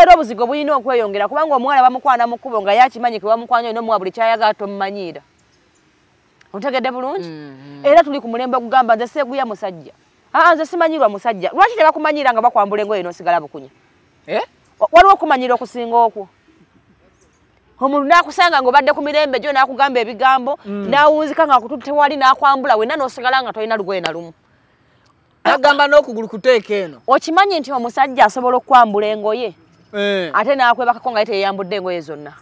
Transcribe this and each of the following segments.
era obuzigo bulina okweyongera kubanga omuwala bamukwana mu kkubo nga yakimanyi ke bamukwanya ino muwa buli kyayaga tomumanyira. Otegedde bulungi? Era tuli ku mulembe ogugamba nze seguya musajja. Nze simanyirwa musajja. Lwaki tebakumanyira nga bakwambula engoye n'osigala bukunya? Waliwo okumanyira okusinga okwo. Omuntu n'akusanga ng'obadde ku mirembe gyo n'akugamba ebigambo n'awunzika ng'akututte tewali n'akwambula wenna n'osigala nga tolina lugoye na lumu. Agamba n'okugulu kuteeka eno. Okimanyi nti omusajja asobola okwambula engoye ate n'akwebakako nga ye teyambudde engoye zonna.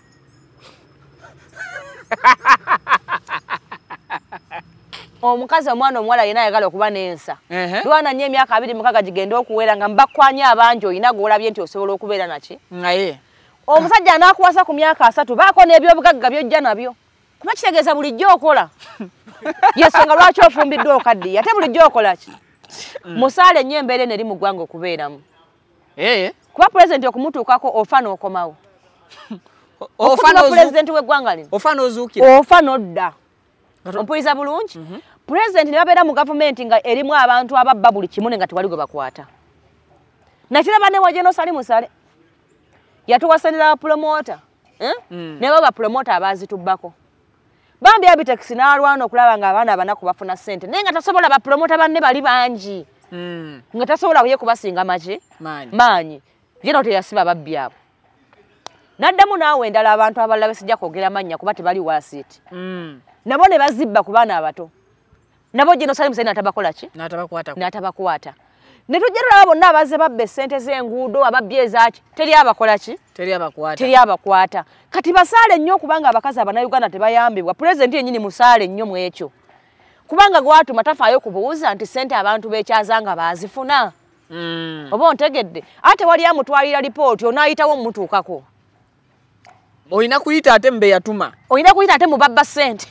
Omukazi omwana omuwala yena ayagala okuba n'ensa. Lwana nnyo emyaka 26 gigenda okuwera nga mbakwanya abangi oyina gw'olabye nti osobola okubeera naki. Omusajja anaakuwasa ku myaka 3 baako n'ebyobugagga by'ojja nabyo. Kuba kitegeeza bulijjo okola. Yensonga lwaki ofumbiddwa okaddiya ate bulijjo okola ki? Musaale nnyo embeera eno eri mu ggwanga okubeeramu. Kuba pulezidenti okumutuukako ofa n'okomawo. Ofa pulezidenti w'eggwanga lino. Ofa n'ozuukira. Ofa n'odda. Ompuliriza bulungi? Pulezidenti ne babeera mu gavumenti nga erimu abantu ababba buli kimu nga tewali gwe bakwata. Nakiraba ne Wajeno Sali Musale. Yatuwasanira promota. Ne baba promota abazitubbako. Bambi Abitex n'alwana okulaba nga abaana abanaku bafuna ssente. Naye nga tasobola ba promota banne bali bangi. Nga tasobola kuye kubasinga maanyi. Yeno teyasiba babbi abo. Naddamu naawe endala abantu abalala besijja kwogera mannya kuba tebali waasiiti. Nabo ne bazibba ku baana abato. Nabo Jeno Sali Musale n'atabakola ki? N'atabakwata. Ne tujja tulaba bonna abazze babba ssente z'enguudo ababbi ezaaki teri abakola ki? Teri abakwata. Kati basaale nnyo kubanga abakazi Abannayuganda tebayambibwa. Pulezidenti yennyini musaale nnyo mu ekyo. Kubanga gwatuma tafaayo kubuuza nti ssente abantu beekyaza nga baazifuna. Oba ontegedde. Ate wali amutwalira lipooti onaayitawo mutuukako. Oyina kuyita ate mbe yatuma. Oyina kuyita ate mubabba ssente.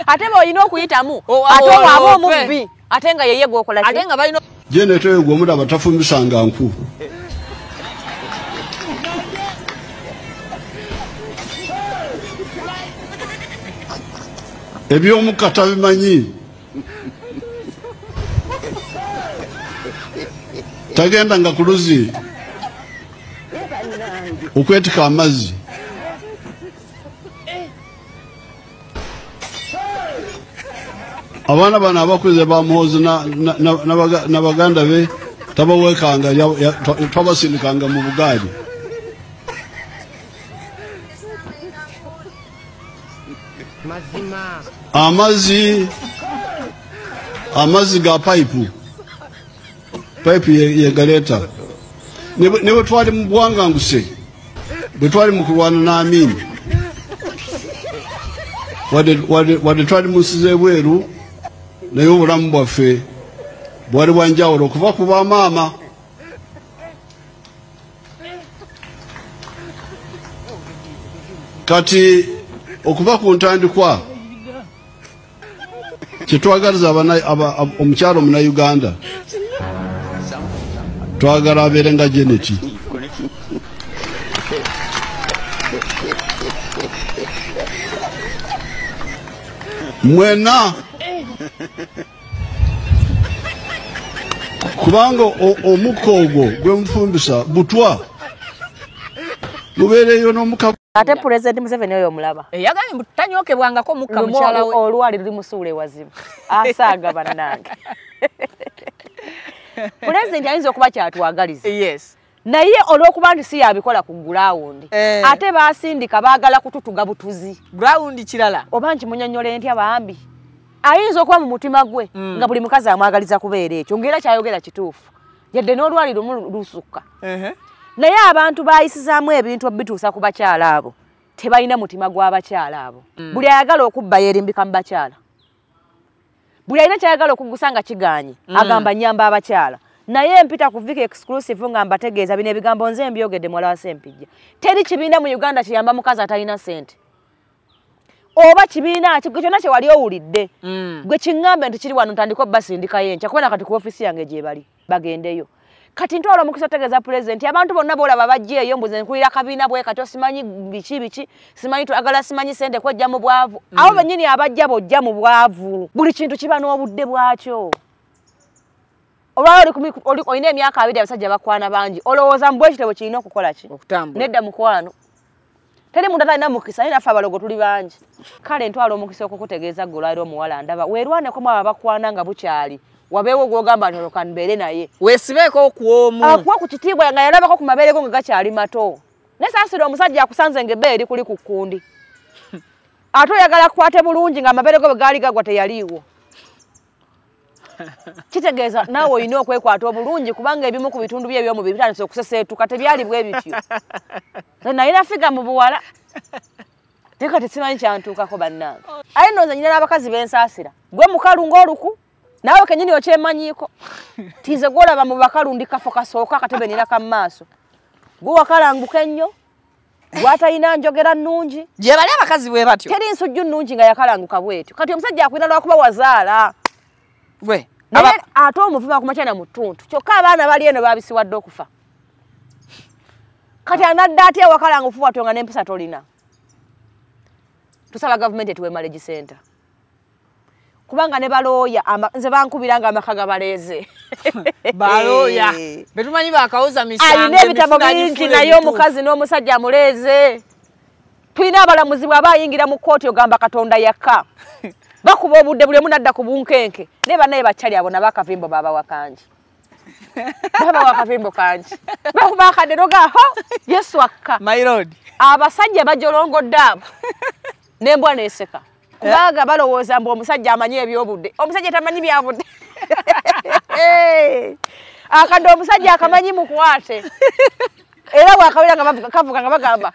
Ate boyina okuyitamu ate waba omubbi ate nga yeye gwokola ki? Ate nga balina Jeneto gwe omulaba tafumbisanga nku. Eby'omukata bimanyi. Tagenda nga kuluzi okwetika amazzi. Abaana bano abakuze bamuhozi na baganda be tabawekanga twabasindikanga mu bugaali. Amazzi ga pipe yegaleta ne bwe twali mu bwanganguse bwe twali mu kulwana n'Amin wadde twali musize bweru naye obulamu bwaffe bwali bwanjawulo okuva ku bamaama. Kati okuva ku ntandikwa kyetwagaliza omukyalo Omunnayuganda twagala abeere nga Janet. Mwena kubanga omukka ogwo gwe mufumbisa butwa mubeereyo n'omukka. Ate Pulezidenti Museveni oyo omulaba yagambye tanyokebwangako mukka mukyala we. Olwali luli musuule wazibu asaaga bannange. Pulezidenti ayinza okuba kyatwagaliza. Naye olw'okuba nti si yabikola ku gulawundi ate baasindika baagala kututuga butuzi. Gulawundi kirala oba nkimunyonyola ntya bambi ayinza okuba mu mutima gwe nga buli mukazi amwagaliza kubeera ekyo ng'era kyayogera kituufu yadde n'olwaliro lusukka. Naye abantu bayisizaamu ebintu obituusa ku bakyala abo tebalina mutima gw'abakyala abo. Buli ayagala okubba yeerimbika mu bakyala. Buli alina kyayagala okugusa nga kiganye agamba nnyamba abakyala. Naye mpita ku Vic Exclusive nga mbategeeza bino ebigambo nze mbyogedde muwala wa Sempijja. Teri kibiina mu Uganda kiyamba mukazi atalina ssente. Oba kibiina kyonna kye wali owulidde. Gwe kiŋŋambe nti kiri wano ntandika obbasindika yenkya kuba nakati ku ofisi yange gye bali bagendeyo. Kati ntwala omukisa otegeeza Pulezidenti abantu bonna boolaba bajja eyo mbuze nkulira kabiina bwe kati simanyi biki simanyi twagala simanyi ssente kwejja mu bwavu. Abo bennyini abajja bojja mu bwavu buli kintu kiba n'obudde bwakyo. olwa oli oyina emyaka 2 abasajja bakwana bangi olowooza mbwe kitabo kirina okukola ki okutambula nedda mukwano teri muntu atalina mukisa naye naffe abalogo tuli bangi kale ntwala omukisa okukutegeeza golwairo omuwala ndaba weerwaneko mwaba bakwana nga bukyali wabeewo gwogamba nti oloka mbeere naye weesibeeko okuomu akuwa ku kitiibwa nga yalabako ku mabeere go nga gakyali mato naye saasira omusajja akusanze ng'ebbeeyi eri kuli ku kkundi ate oyagala kukwate bulungi nga amabeere go bwe gaali gagwa teyaliiwo kitegeeza naawe olina okwekwata obulungi kubanga ebimu ku bitundu bye eby'omubiri bitandise okuseseetuka tebyali bwe bityo nalina figa mu buwala naye kati simanyi kyantuukako bannange aye ndowooza nyina n'abakazi b'ensaasira gwe mukalu ng'oluku naawe kennyini okyemanyiiko tize gwolaba mu bakalu ndi kafo kasooka akatebe nina ka maaso gwe wakalanguka ennyo gwatalina njogera nnungi gye bali abakazi bwe batyo teri nsujju nnungi nga yakalanguka bwetyo kati omusajja akwina lwakuba wazaala we naye ate omuvuba kumakyana mu ttuntu kyokka abaana bali eno babisiwadde okufa kati anadde atya wakalangufu watyo nga n'empisa tolina tusaba gavumenti etuwe marriage center kubanga ne balooya nze bankubira nga amaka gabaleeze balooya betumanyi bakawuza misango alina ebitabo bingi naye omukazi n'omusajja amuleeze tulina abalamuzi bwe abayingira mu kkooti ogamba katonda yakka bakuba obudde buli emu nadda ku bunkenke naye bannaye bakyali abo nabo akavimbo babawa kangi babawa akavimbo kangi bakuba akadero gaho yesu akka my lord abasajja bajolongodde abo n'embwa neeseka kubanga balowooza mbu omusajja amanyi ebyobudde omusajja tamanyi byabudde akadde omusajja akamanyi mukwate era bwakabira nga kavuga nga bagamba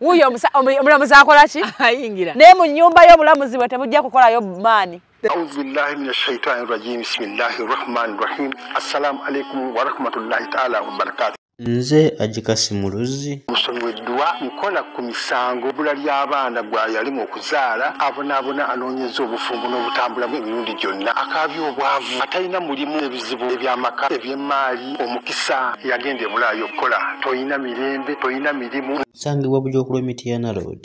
wuyo omulamuzi akola ki ayingira naye mu nnyumba y'obulamuzi bwe tebujja kukolayo maani أعوذ بالله من الشيطان الرجيم بسم الله الرحمن الرحيم السلام عليكم ورحمة الله تعالى وبركاته Nze Ajikasi Muluzi musonyiweddwa nkola ku misango bula ly'abaana gwayalimu okuzaala abonaabona anoonyeza obufumbo n'obutambulamu emirundi gyonna akaabya obwavu atalina mulimu ebizibu eby'amaka eby'emmaali omukisa yagenda e Bulaayi okukola toyina mirembe toyina mirimu nsangibwa Bujookulu Mityana Road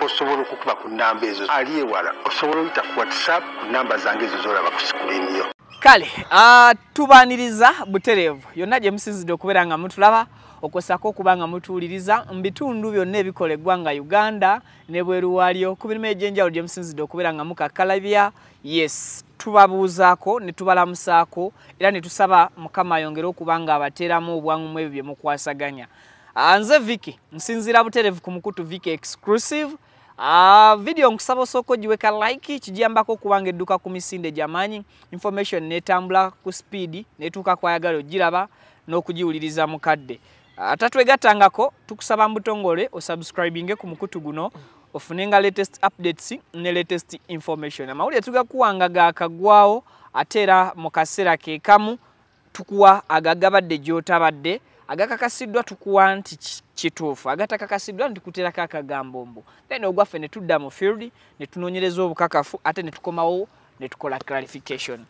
osobola okukuba ku nnamba ezo ali ewala osobola oyita ku WhatsApp ku nnamba zange ezo z'olaba ku sikulini yo. kale tubaniriza butereevu yonna gye musinzidde okubeera nga mutulaba okwesako okuba nga mutuwuliriza mu bitundu byonna ebikola eggwanga Uganda ne bweru waalyo ku mirimu egy'enjawulo gye musinzidde okubeera nga mukakalabya yes tubabuuzaako ne tubalamusaako era ne tusaba Mukama ayongere okuba nga abateeramu obwangu mu ebyo bye mukwasaganya. Nze Vicky nsinzira butereevu ku mukutu Vicky exclusive. Video nkusaba osooka ogiweka like kijambako kubanga edduka ku misinde gy'amaanyi information netambula ku speed netuuka kwayagala ogiraba n'okugiwuliriza mukadde. Tatwegattangako tukusaba mbutongole osubscribinge ku mukutu guno ofunenga latest updates ne latest information. Amawulire tugakuwanga gaakagwawo ate era mu kaseera ke kamu tukuwa agagabadde gy'otabadde agakakasiddwa tukuwa nti kituufu agatakakasiddwa nti kuterako akagambo mbu then ogwaffe ne tudda mu field ne tunoonyereza obukakafu ate ne tukomawo ne tukola clarification.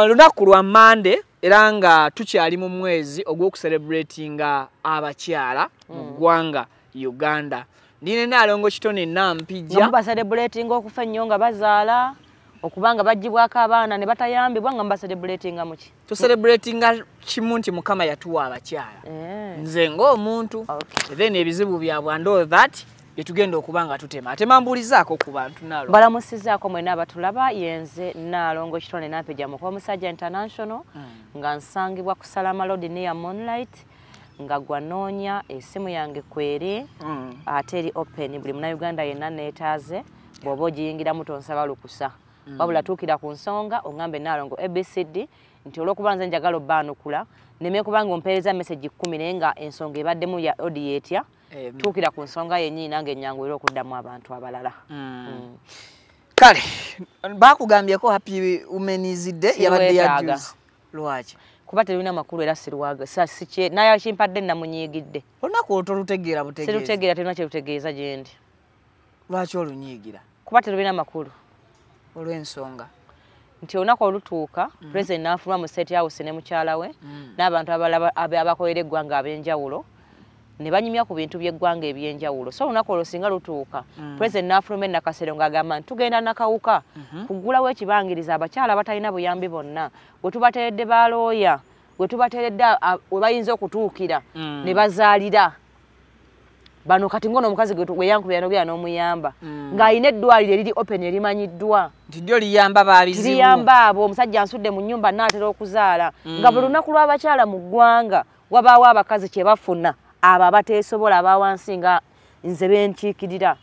Lunaku lwa Monday era nga tukyali mu mwezi ogw'okucelebratinga abakyala mu ggwanga Uganda. Ndine Nalongo Kitone Nampijja nga celebrating okufa ennyo nga bazaala okubanga bagibwako abaana ne batayambibwa nga mbacelebratinga muki tucelebratinga kimu nti Mukama yatuwa abakyala nze ng'omuntu then ebizibu byabwe and all that byetugenda okuba nga tutema ate mambulizaako ku bantu Nalongo balamusizaako mwena abatulaba yenze Nalongo Kitone Nampijja Mukomusajja International nga nsangibwa ku Salama Road near Moonlight nga gwanoonya esimu yange kweri ate eri open buli Munnayuganda yenna neetaaze bw'oba ogiyingiramu tonsaba lukusa wabula tuukira ku nsonga ongambe Nalongo ABCD nti olw'okuba nze njagala obbaanukula nemye kubanga ompeereza message 10 naye nga ensonga ebaddemu ya audio etya tuukira ku nsonga yennyini nange ennyangu era okuddamu abantu abalala. Kale bakugambyeko happy women's day yabadde ya juice lwaki kuba terina makulu era sirwaga sikye naye akimpadde namunyiigidde olunaku otolutegeera butegeeza sirutegeera terina kye lutegeeza gye ndi lwaki olunyiigira kuba terina makulu olw'ensonga nti olunaku olutuuka president n'afuluma mu State House ne mukyala we n'abantu abakolera eggwanga ab'enjawulo ne banyumya ku bintu by'eggwanga ebyenjawulo. So olunaku olwo singa lutuuka President Nafuluma Nakasero ng'agamba tugenda nakawuka kuggulawo ekibangiriza abakyala batalina buyambi bonna bwe tubateredde balooya bwe tubateredde we bayinza okutuukira ne bazaalira bano kati ngono omukazi gwe yankubira n'ogera n'omuyamba ng'alina eddwaliro eriri open erimanyiddwa nti ddyo liyamba baabizibu liyamba abo omusajja ansudde mu nnyumba naatera okuzaala nga buli lunaku lw'abakyala mu ggwanga wabaawo abakazi kye bafuna abo abateesobola abawansi nga nze benkiikirira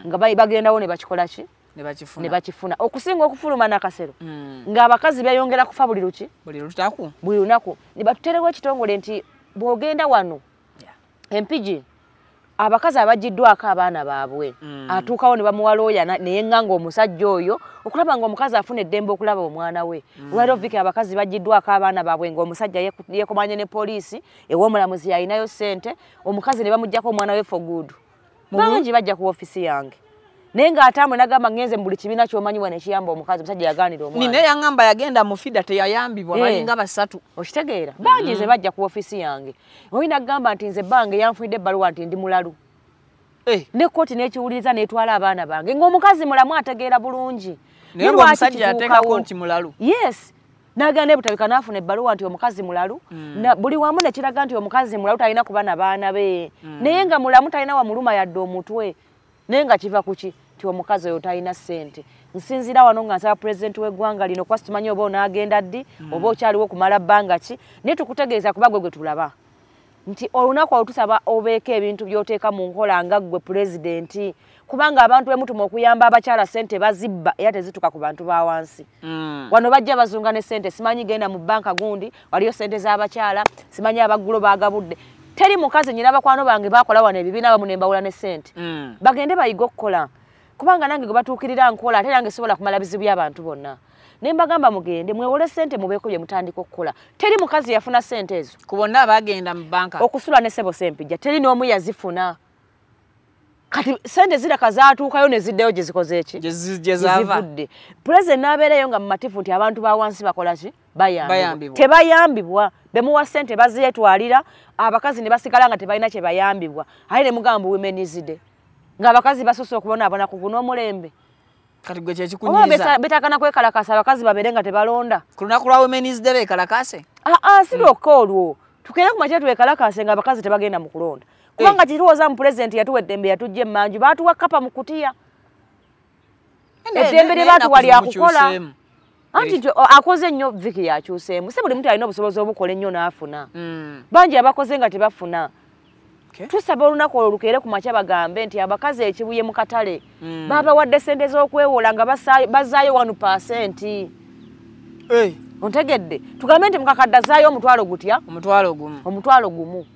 nga bagendawo ne bakikola ki ne bakifuna okusinga okufuluma Nakasero ng'abakazi beeyongera kufa buli lunaku ne batuterewo ekitongole nti bw'ogenda wano empigi abakazi abajiddwako abaana baabwe atuukawo ne bamuwa looya naye nganga omusajja oyo okulaba ng'omukazi afuna eddembe okulaba omwana we lwaliro viki abakazi bajiddwako abaana baabwe ng'omusajja yeekomanye ne poliisi ew'omulamuzi yalinayo ssente omukazi ne bamuggyako omwana we for good bangi bajja ku ofiisi yange naye ng'atambwe nagamba ngenze mu buli kibiina ky'omanyiwa ne kiyamba omukazi omusajja yaganira omwana nine yaŋŋamba yagenda mu fida teyayambibwa balinga basatu okitegeera bangi nze bajja ku ofiisi yange oyina kugamba nti nze bange yanfunidde ebbaluwa nti ndi mulalu ne kkooti n'ekiwuliriza n'etwala abaana bange ng'omukazi mulamu ategeera bulungi naye ng'omusajja yateekako nti mulalu yes n'agenda ebutabika n'afuna ebbaluwa nti omukazi mulalu buli wamu ne kiraga nti omukazi mulalu talina kuba na baana be naye nga mulamu talina wamuluma yadde omutwe naye nga kiva kuki ti omukazi oyo talina ssente nsinzira wano nga nsaba pulezidenti w'eggwanga lino kuba situmanyi oba onaagenda ddi oba okyaliwo okumala bbanga ki naye tukutegeeza kuba gwe tulaba nti olunaku olutusaba obeeko ebintu by'oteeka mu nkola nga ggwe pulezidenti kubanga abantu bemutuma okuyamba abakyala ssente bazibba era tezituka ku bantu ba wansi wano bajja bazunga ne ssente simanyi genda mu bbanka gundi waliyo ssente z'abakyala simanyi abaggulo baagabudde teri mukazi nyina bakwano bange bakola wano ebibiina bamu ne mbawula ne ssente bagende bayiga okukola kubanga nange gwe batuukirira nkola ate nange sobola kumala bizibu by'abantu bonna ne mbagamba mugende mwewole ssente mubeeko bye mutandika okukola teri mukazi yafuna ssente ezo ku bonna abagenda mu banka okusula ne ssebo sempijja teri n'omu yazifuna kati ssente ziraka zaatuukayo ne ziddeyo gye zikoze eki gye zaava pulezidenti n'abeereyo nga mumatifu nti abantu ba wansi bakola ki bayambibwa tebayambibwa bemuwa ssente bazeetwalira abakazi ne basigala nga tebalina kye bayambibwa ate ne mugamba womenizide ng'abakazi basoose okubonaabona ku guno omulembe kati gwe kyekikunyiza betakana kwekalakasa abakazi babeere nga tebalonda ku lunaku lwa women's day beekalakase si lwokka olwo tukere ku makya twekalakase nga abakazi tebagenda mu kulonda kubanga kituwoza mu pulezidenti yatuwa eddembe yatujja emmanju baatuwa kapa mu kutiya eddembe lye baatuwa lyakukola anti akoze nnyo viki yakyuseemu si buli muntu alina obusobozi obukola ennyo n'afuna bangi abakoze nga tebafuna tusaba olunaku olwo lukeere ku makya bagambe nti abakazi ekibuye mu katale babawadde ssente z'okwewola nga bazaayo 1%. Ontegedde tugambe nti mukakadde azaayo omutwalo gutya omutwalo gumu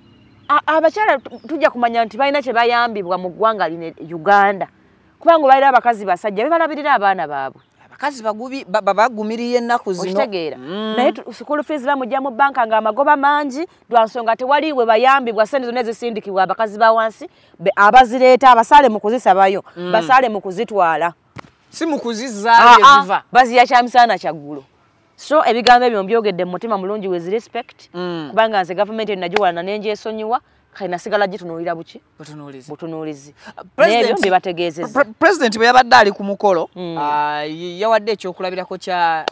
abakyala tujja kumanya nti balina kye bayambibwa mu ggwanga lino Uganda kubanga balina abakazi basajja bebalabirira abaana baabwe abakazi bagumiriye ennaku zino okitegeera naye school fees bamujja mu banka nga amagoba mangi lwa nsonga tewali we bayambibwa ssente zonna ezisindikibwa abakazi ba wansi abazireeta abasaale mu kuzisabayo basaale mu kuzitwala si mu kuzizaayo ziva baziya kyamisaana kyaggulu so ebigambo ebyo mbyogedde mu mutima mulungi with respect kubanga nze gavumenti nagiwalana nengyesonyiwa kale nasigala gitunuulira buki butunuulizi nebyo bye bategeezezza pulezidenti bwe yabadde ali ku mukolo yawadde ekyokulabirako kya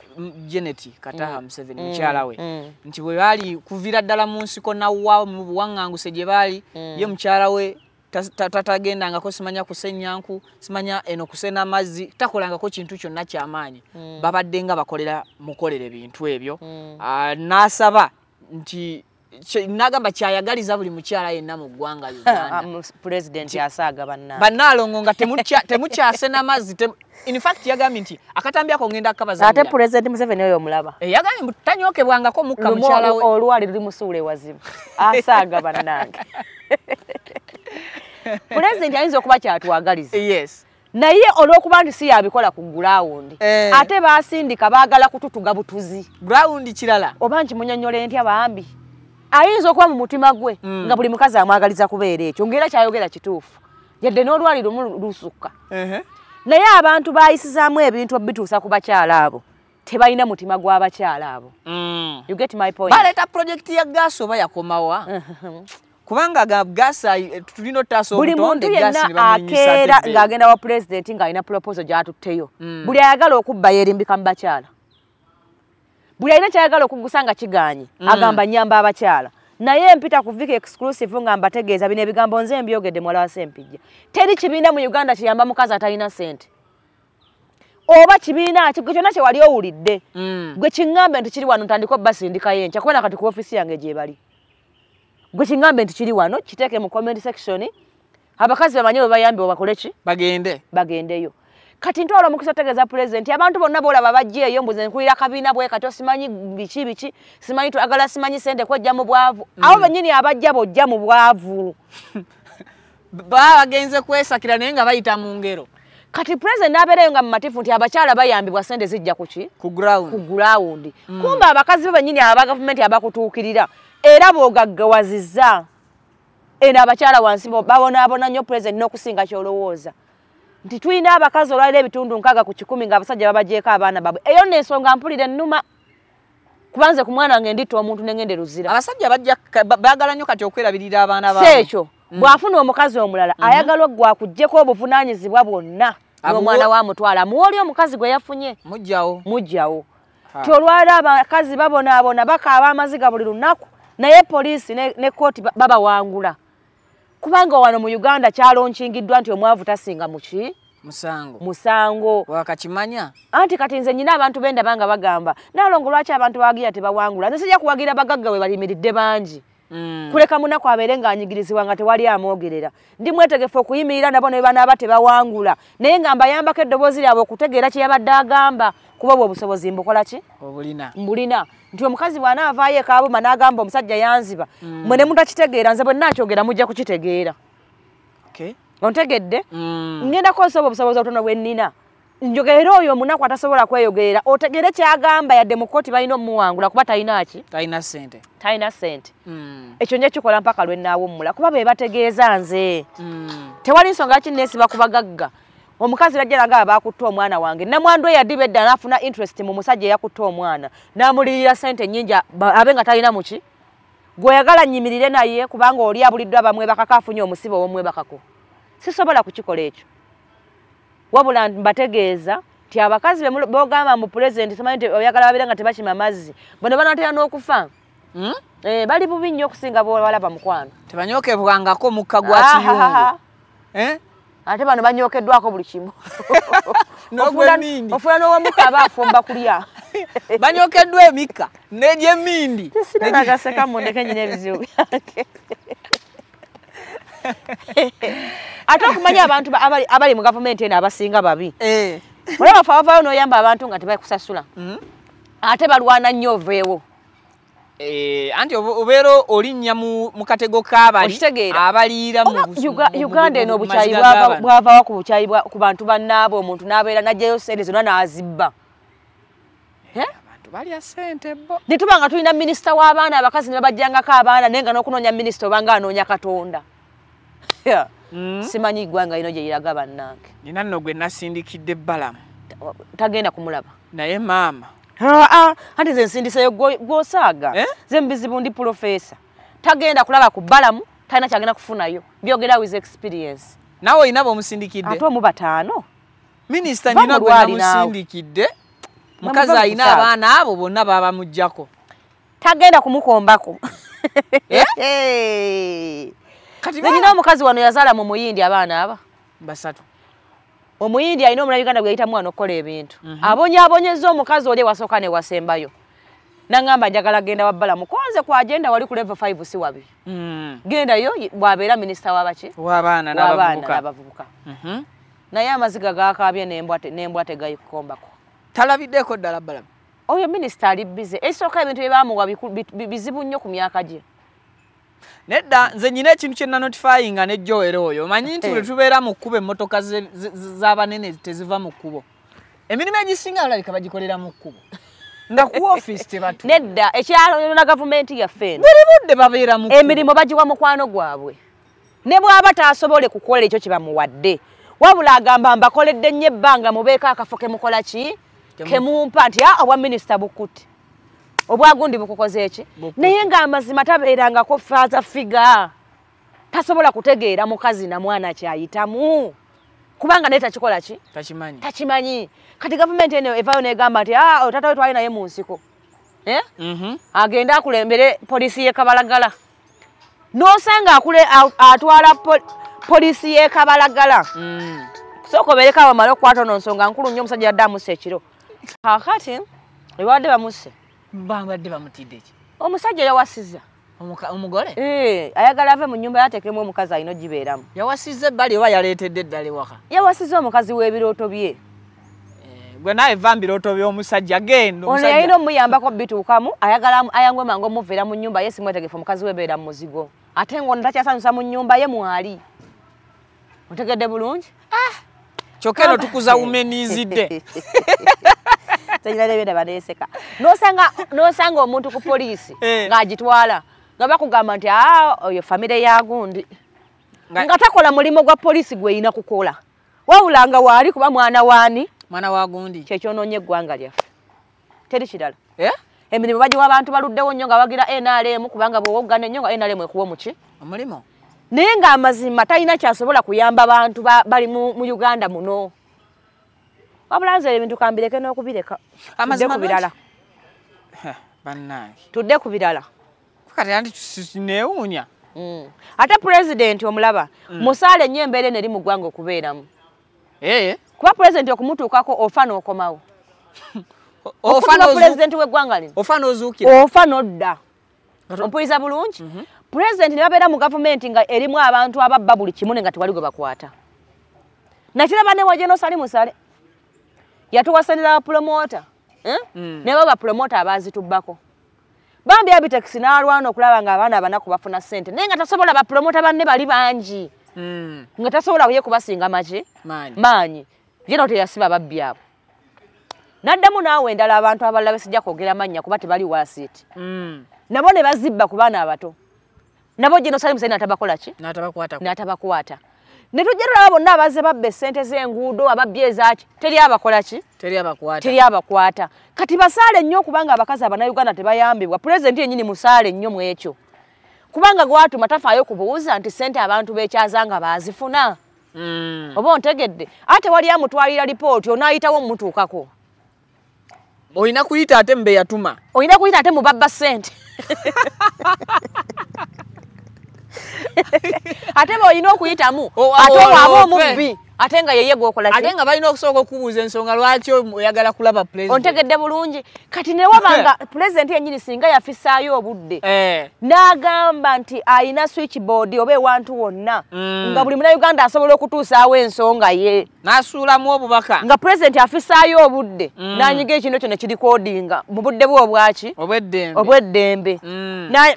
Janet Kataha Museveni mukyala we nti bwe baali kuviira ddala mu nsiko nawwa mu buwaŋŋanguse gye baali ye mukyala we tatagendangako simanya kusenyanku simanya eno kusena amazzi takolangako kintu kyonna kyamaanyi babadde nga bakolera mukolera ebintu ebyo n'asaba nti nagamba kyayagaliza buli mukyala yenna mu ggwanga Uganda pulezidenti asaaga bannaalongo nga temukyasena amazzi in fact yagambye nti akatambi ako ngenda kukabaza ate pulezidenti Museveni oyo omulaba yagambye tanyokebwangako mukka mukyala we olwali luli musuula ewazibu asaaga bannange pulezidenti ayinza okuba kyatwagaliza yes naye olw'okuba nti si yabikola ku gulawundi ate baasindika baagala kututuga butuzi gulawundi kirala oba nkimunyonyola entya bambi ayinza okuba mu mutima gwe nga buli mukazi amwagaliza kubeera ekyo ngera kyayogera kituufu yadde n'olwaliro lusukka naye abantu bayisizaamu ebintu obituusa ku bakyala abo tebalina mutima gw'abakyala abo you get my point baleeta projekiti ya gaasi oba yakomawa kubanga gasa tulino taso buli muntu yenna akeera ng'agenda wa president ng'alina proposal gy'atutteyo buli ayagala okubba yerimbika mu bakyala buli alina kyayagala okugusa nga kiganye agamba nyamba abakyala naye mpita ku Vic exclusive nga mbategeeza bino ebigambo nze mbyogedde mwala wa Sempijja teri kibiina mu Uganda kiyamba mukazi atalina sente oba kibiina kyonna kye wali owulidde gwe kiŋŋambe nti kiri wano ntandika basindika yenkya kubona kati ku ofisi yange gye bali gwe kiŋŋambe nti kiri wano kiteeke mu comment section abakazi bamanye bwe bayambe bakole ki bagendeyo kati ntwala omukisa otegeeza president abantu bonna boolaba bajjeeyo mbuze nkulira kabiina bwe kati osimanyi biki simanyi twagala simanyi sente kwejja mu bwavu abo bennyini abajja bojja mu bwavu bagenze kwesakira naye nga bayita mu ngero kati president abeereyo nga mu matifu nti abakyala bayambibwa sente zijja kuki ku ground kumbe abakazi be bennyini aba gavumenti abakutuukirira era boogaggawazizza eno abakyala wansi babonaabona nnyo president n'okusinga kyolowooza nti tulina abakazi olwalira ebitundu 6 ku 10 ng'abasajja babagyeko abaana baabwe eyo n'ensonga mpulira ennuma kubanze ku mwana wange nditta omuntu n'engende luzira abasajja baagala nnyo kati okwerabirira abaana baabwe seekyo bw'afuna omukazi omulala ayagala oggwa akuggyeko obuvunaanyizibwa bwonna n'omwana wamutwala muwoli omukazi gwe yafunye mujjawo ti olwalira abakazi babonaabona bakaaba amaziga buli lunaku naye poliisi ne kooti babawangula kubanga wano mu Uganda kyalonkingiddwa nti omwavu tasinga muki musango wakakimanya anti kati nze nyina abantu benda banga bagamba nalongo lwaki abantu bagira tebawangula nze sijja kuwagira bagagga we balimiridde bangi kuleka munaku abeere ng'anyigirizibwa nga tewali amwogerera ndi mwetegefu okuyimirira nabo ne banaaba tebawangula naye nga mbayambako eddoboozi lyabwe okutegeera kye yabadde agamba kuba bwe obusobozi mbukola ki mbulina nti omukazi bw'anaavaayo ekaabuma n'agamba omusajja yanziba mwe ne mutakitegeera nze bwe naakyogera mujja kukitegeera ontegedde ŋŋendako nsoba obusobozi obutono bwe nnina njogera oyo omunaku atasobola kweyogerera otegere kyagamba yadde mu kkooti balina omuwangula kuba talina sente ekyo nje kikola mpaka lwe naawummula kuba be bategeeza nze tewali nsonga ki neesiba ku bagagga omukazi lajja nagaba baakutta omwana wange namwandu eyaddiba edda n'afuna interest mu musajja eyakutta omwana n'amulirira sente nnyingi abe nga talina muki gw'oyagala nnyimirire naye kubanga oli abuliddwa bamwebakako afunye omusibe ow'omwebakako sisobola kukikola ekyo wabula mbategeeza nti abakazi bogamba mu president simanyi nti oyagala babeera nga tebakima mazzi bono banatera n'okufa bali bubi nnyo okusinga bwalaba mukwano tebanyokebwangako mukka gwa kiyungu ate bano banyokeddwako buli kimu n'ogw'emindi ofuna n'ow'omukka aba afumba kulya banyokeddwa emikka n'egy'emmindi sinagaseka mundeke nyina ebizibu byange ate okumanya abantu abali mu gavumenti eno abasinga babi olaba fe bavaayo n'oyamba abantu nga tebakusasula ate balwana nnyo oveewo anti obeera olinnya mu katego k'abaliira Uganda eno obukyayi bwavaawo ku bukyayi ku bantu bannaabo omuntu n'abeera n'ajjayo sente zonna n'azibba abantu balya sente bo ne tuba nga tulina minisita w'abaana abakazi ne babajjangako abaana naye nga n'okunoonya minisita obanga anoonya Katonda simanyi ggwanga lino gye liraga bannange nina nno gwe nasindikidde Balamu tagenda kumulaba naye maama anti nze nsindiseyo gw'osaaga ze mubizibu ndi pulofeesa tagenda kulaba ku Balamu talina kyagenda kufunayo byogera with experience nawe olina b'omusindikidde ate omu bataano minisita nina gwe namusindikidde mukazi alina abaana abo bonna babamuggyako tagenda kumukombako nina omukazi wano yazaala mu Muyindi abaana aba 3 omuyindi alina omulala Uganda gwe yayita mwana okukola ebintu abonyaabonyeza omukazi oli ewasooka ne wasembayo nangamba njagala genda wa Balamu konze ku agenda wali ku level 5 si wabi gendayo bwabeera minisita wabaki w'abaana n'abavubuka naye amaziga gaakaabye n'embwa tegayikombako talabiddeko ddala Balamu oyo minisita ali bize esooka ebintu bye baamuwa bizibu nnyo ku myaka gye nedda nze nyina ekintu kye nanotifyinga ne Joel oyo omanyi nti bwe tubeera mu kkubo emmotoka z'abanene teziva mu kkubo emirimu egisinga alabika bagikolera mu kkubo nga ku office tebatu nedda ekyalo na gavumenti yaffe eno buli budde babeera mu emirimu bagiwa mukwano gwabwe ne bw'aba taasobole kukola ekyo kye bamuwadde wabula agamba mbakoledde nnyo ebbanga mubeeko akafo kemukola ki kemumpa nti obwa minisita bukuti obwagundi bukukoze eki naye nga amazima tabeerangako faaza figa tasobola kutegeera mukazi na mwana kyayitamu kubanga naye takikola ki takimanyi kati gavumenti eno evaayo negamba nti otata we twali naye mu nsiko agenda akulembere poliisi y'e Kabalagala n'osanga atwala poliisi y'e Kabalagala sooka obeereko abamale okukwata ono nsonga nkulu nnyo omusajja yadde amusse ekiro kakati ebadde bamusse babadde bamutidde ki omusajja yawasiza omugole ayagala ave mu nnyumba yateekemu omukazi alina ogibeeramu yawasiza ebbali oba yaleetedde eddala ewaka yawasiza omukazi w'ebirooto bye gwe nawe va mbirooto by'omusajja genda ono yalina omuyambako bituukamu ayagala ayangwe mangu omuveera mu nnyumba ye simwetegefu omukazi webeera mu muzigo ate ng'ono takyasanyusa mu nnyumba ye mwali otegedde bulungi kyokka eno tukuza wumenizidde baneeseka nosanga omuntu ku poliisi ng'agitwala nga bakugamba nti oyo famire ya gundi nga takola mulimu gwa poliisi gweyina kukola wabula nga waali kuba mwana waani mwana wa gundi kyekyonoonye eggwanga lyaffe teri kirala emirimu bagiwa abantu baluddewo nnyo nga bagira NRM kubanga bw'owoggana ennyo nga NRM ekuwa muki omulimo naye ng'amazima talina kyasobola kuyamba bantu bali mu Uganda muno wabula nze ebintu kambireke n'okubireka tudde ku birala bannange tudde ku birala kati andi neewuunya ate pulezidenti omulaba musaale ennyo embeera eno eri mu ggwanga okubeeramu kuba pulezidenti okumutuukako ofa n'okomawo okutuuka pulezidenti w'eggwanga lino ofa n'ozuukira ofa n'odda ompuliriza bulungi pulezidenti ne babeera mu gavumenti nga erimu abantu ababba buli kimu ne nga tewali gwe bakwata nakiraba ne wajeno sali musale yatuwasanira abapromota ne bo bapromota abazitubbako bambi Abitex n'alwana okulaba nga abaana abanaku bafuna ssente naye nga tasobola bapromota banne bali bangi nga tasobola kuye kubasinga maki maanyi yeno teyasiba babbi abo naddamu naawe endala abantu abalala besijja kwogera mannya kuba tebali waasiiti nabo ne bazibba ku baana abato nabo Jeno Salim Saini atabakola ki n'atabakwata ne tujja tulaba bonna abazze babba essente z'enguudo ababbi ezaaki teri abakola ki teri abakwata kati basaale nnyo kubanga abakazi Abannayuganda tebayambibwa pulezidenti yennyini musaale nnyo mu ekyo kubanga gwatuma tafaayo kubuuza nti ssente abantu beekyaza nga baazifuna oba ontegedde ate wali amutwalira lipooti onaayitawo omutuukako oyina kuyita ate mbe yatuma oyina kuyita ate mubabba ssente ate boyina okuyitamu ate waaba omubbi ate nga yeye gwokola ate nga balina okusooka okubuuza ensonga lwaki oyagala kulaba pulezidenti ontegedde bulungi kati ne wabanga pulezidenti yennyini singa yafisaayo obudde n'agamba nti ayina switchboard oba ewantu wonna nga buli Munnayuganda asobola okutuusaawo ensonga ye n'asuulamu obubaka nga pulezidenti afisaayo obudde n'anyiga ekintu ekyo ne kirikodinga mu budde bwe obwaki obw'eddembe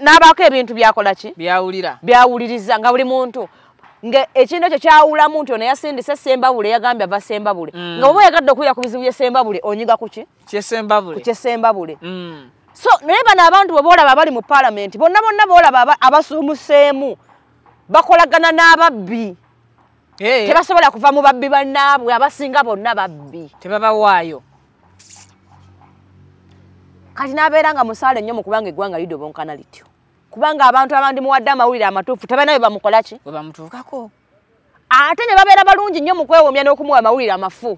n'abaako ebintu byakola ki byawuliriza nga buli muntu nga ekintu ekyo kyawulamu nti ono yasindise Sembabule yagambye ava Sembabule nga bwe yagadde okulira ku bizibu bye Sembabule onyiga ku ki Sembabule so naye bano abantu bwe boolaba abali mu paalamenti bonna boolaba abasuumuseemu bakolagana n'ababbi tebasobola kuva mu babbi bannaabwe abasinga bonna babbi tebabawaayo kati n'abeera nga musaale nnyo mu kubanga eggwanga lidde obonkana lityo kubanga abantu abandi muwadde amawulire amatuufu tebanawe bamukola ki bamutuukako ate ne babeera balungi nnyo mu kwewomya n'okumuwa amawulire amafu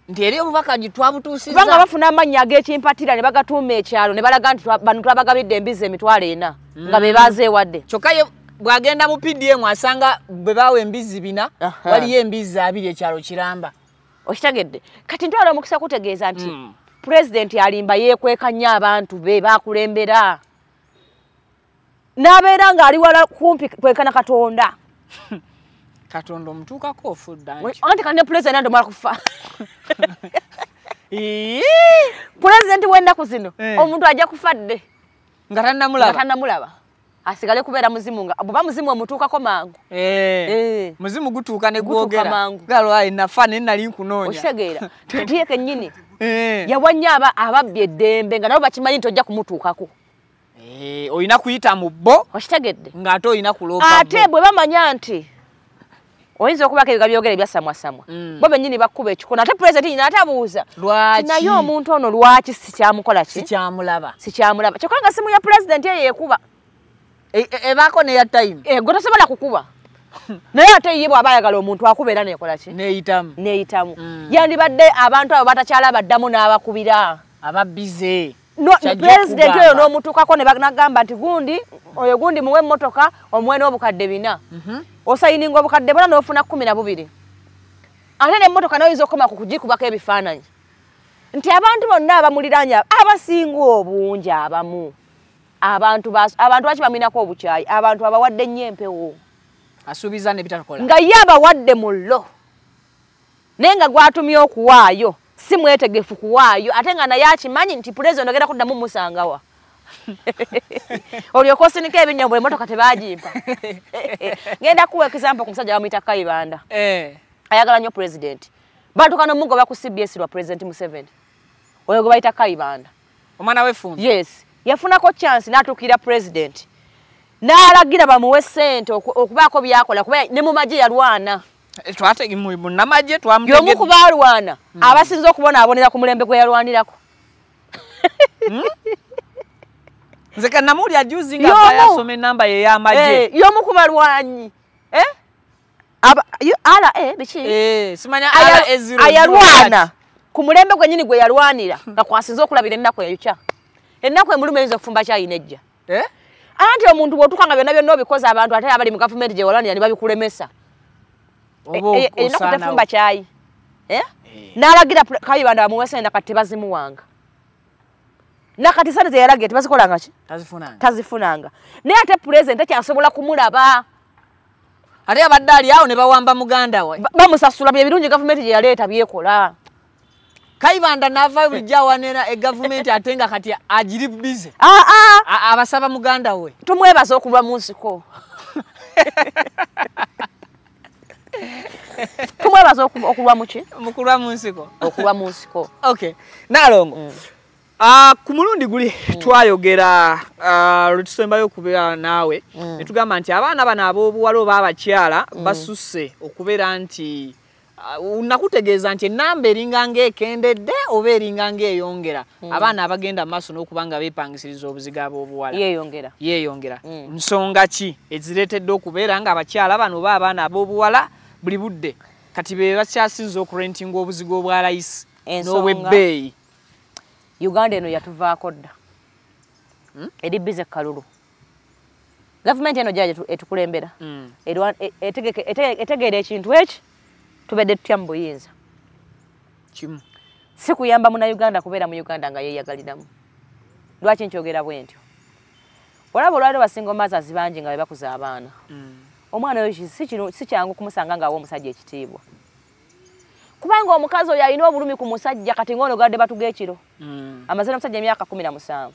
nti eri obubaka gitwabutuusiza kubanga bafuna amannya ag'ekimpatira ne bagatuuma ekyalo ne balaga nti bano twabagabidde embizi emitwalo 4 nga be baazeewadde kyokka ye bw'agenda mu PDM asanga bwe baawa embizi 4 waliyo embizi 2 ekyalo kiramba okitegedde kati ntwala omukisa kutegeeza nti pulezidenti alimba yeekweka nnyo abantu be baakulembera n'abeera ng'ali wala kumpi kwekana Katonda omutuukako ofudda anti kandi pulezidenti ndomala kufa pulezidenti w'ennaku zino omuntu ajja kufa dde nga tannamulaba asigale kubeera muzimu nga bw'oba muzimu omutuukako mangu muzimu gutuuka ne gwogera galwayi nafa ne nali nkunoonya okitegeera tuye kennyini yawa nnyo ababbi eddembe nga nabo bakimanyi nti ojja kumutuukako oyina kuyita mu bbo okitegedde ng'ate oyina kuloopa ate bwe bamanya nti oyinza okubako ebiga byogera ebyasamwasamwa bo bennyini bakkuba ekikono ate pulezidenti nyina atabuuza naye omuntu ono lwaki sikyamukola ki sikyamulaba kyokka nga simu ya pulezidenti eyo ekuba ebaako neya time gwe tosobola kukuba naye ate ye bw'aba ayagala omuntu akubeera nekola ki neeyitamu yandibadde abantu abo batakyala baddamu n'abakubira ababize president oyo n'omutuukako ne banagamba nti gundi oyo gundi muwe emmotoka omuwe n'obukadde 4 osayininga obukadde 4 n'ofuna 12 ate n'emmotoka n'oyinza okukoma ku kugikubako ebifaananyi nti abantu bonna abamuliraanya abasinga obungi abamu abantu baki bamwinako obukyayi abantu abawadde nnyo empewo asuubiza nebitakola nga ye abawadde mullo naye nga gwatumye okuwaayo si mwetegefu kuwaayo ate nga naye akimanyi nti president ogenda kuddamu musangawa olyoka osinika ebinyombo emmotoka tebagimpa ngenda kuwa example ku musajja bamuyita Kayibanda ayagala nnyo president batuka n'omugoba ku CBS lwa president Museveni oyo gwe bayita Kayibanda omwana w'effumbi yes yafunako chance n'atuukira president n'alagira bamuwe ssente okubaako byakola kuba ne mu magye yalwana twatege y'omu ku baalwana abasinza okubonaabonera ku mulembe gwe yalwanirako nze kannamuwulira juzi nga yasoma ennamba ye y'amagye y'omu ku balwanyi biki simanya ayalwana ku mulembe gwennyini gwe yalwanira nga kwasinza okulabira ennaku eyokya ennaku emuluma eyinza okufumba kyayinejja anti omuntu bw'otuuka nga byonna byonna obikoze abantu ate abali mu gavumenti gye walwanira ne babikulemesa ennaku tefumba kyayi n'alagira Kayibanda bamuwe ssente kati tebazimuwanga nakati ssente zeyalagira tebazikolanga ki tazifunanga naye ate pulezidenti tekyasobola kumulaba ate abadde ali awo ne bawamba muganda we bamusasula bye birungi gavumenti gye yaleeta byekola Kayibanda n'avaayo bulijjo awanira egavumenti ate nga kati agiri bize abasaba muganda we tumwebaza okulwa mu nsiko tumwebaza okulwa muki mukulwa mu nsiko okulwa mu nsiko okay Nalongo ku mulundi guli twayogera lutusembayo okubeera naawe ne tugamba nti abaana bano ab'obuwala oba abakyala basusse okubeera nti nakutegeeza nti ennamba eringa ng'ekendedde oba eringa ng'eyongera abaana abagenda mu maaso n'okuba nga beepangisiriza obuziga ab'obuwala yeeyongera nsonga ki ezireetedde okubeera nga abakyala bano oba abaana ab'obuwala buli budde kati be bakyasinza okurentinga obuziga obwa layisi n'obwebbeeyi Uganda eno yatuvaako dda eri bize kalulu gavumenti eno gyali etukulembera etegeera ekintu eki tubedde tutya mu buyinza kimu si kuyamba Munnayuganda kubeera mu Uganda nga yeeyagaliramu lwaki nkyogera bwe ntyo olaba olwaliro basinga omazazi bangi nga bebakuza abaana omwana oyo si kyangu kumusanga ngaawa omusajja ekitiibwa kubanga omukazi oyo alina obulumi ku musajja kati ng'ono gadde batuga ekiro amaze n'omusajja emyaka 17